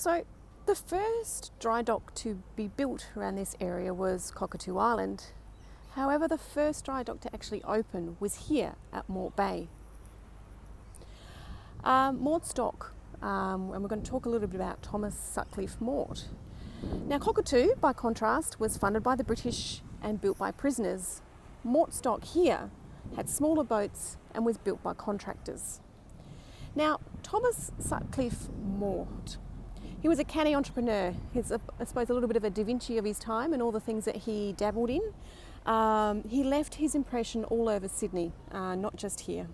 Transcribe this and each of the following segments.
So the first dry dock to be built around this area was Cockatoo Island. However, the first dry dock to actually open was here at Mort Bay. Morts Dock, and we're going to talk a little bit about Thomas Sutcliffe Mort. Now, Cockatoo, by contrast, was funded by the British and built by prisoners. Morts Dock here had smaller boats and was built by contractors. Now, Thomas Sutcliffe Mort, he was a canny entrepreneur. He's, I suppose, a little bit of a Da Vinci of his time and all the things that he dabbled in. He left his impression all over Sydney, not just here.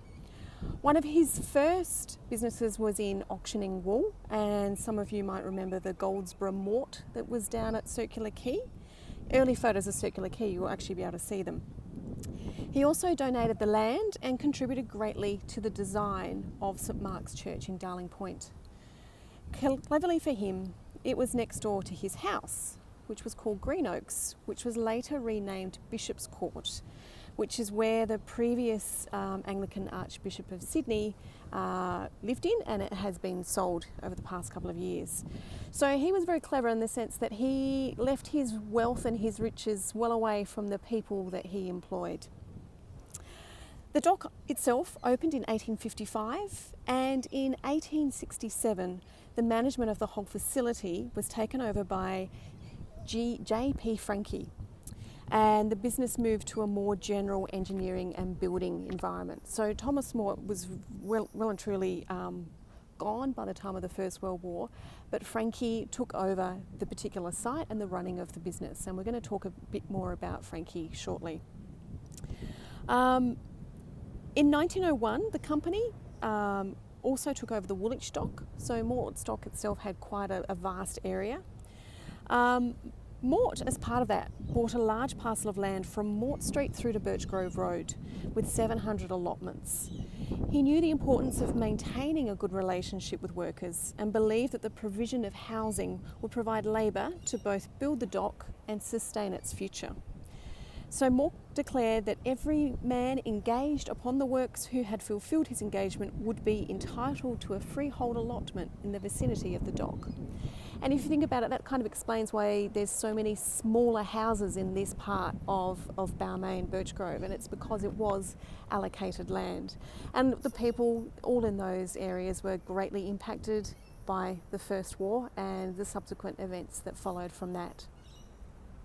One of his first businesses was in auctioning wool, and some of you might remember the Goldsborough Mort that was down at Circular Quay. Early photos of Circular Quay, you will actually be able to see them. He also donated the land and contributed greatly to the design of St Mark's Church in Darling Point. Cleverly for him, it was next door to his house, which was called Green Oaks, which was later renamed Bishop's Court, which is where the previous Anglican Archbishop of Sydney lived in, and it has been sold over the past couple of years. So he was very clever in the sense that he left his wealth and his riches well away from the people that he employed. The dock itself opened in 1855, and in 1867 the management of the whole facility was taken over by J.P. Frankie, and the business moved to a more general engineering and building environment. So Thomas Mort was well and truly gone by the time of the First World War, but Frankie took over the particular site and the running of the business, and we're going to talk a bit more about Frankie shortly. In 1901, the company also took over the Woolwich Dock, so Morts Dock itself had quite a vast area. Mort, as part of that, bought a large parcel of land from Mort Street through to Birch Grove Road with 700 allotments. He knew the importance of maintaining a good relationship with workers and believed that the provision of housing would provide labour to both build the dock and sustain its future. So Mort declared that every man engaged upon the works who had fulfilled his engagement would be entitled to a freehold allotment in the vicinity of the dock. And if you think about it, that kind of explains why there's so many smaller houses in this part of Balmain, Birch Grove, and it's because it was allocated land. And the people all in those areas were greatly impacted by the First War and the subsequent events that followed from that.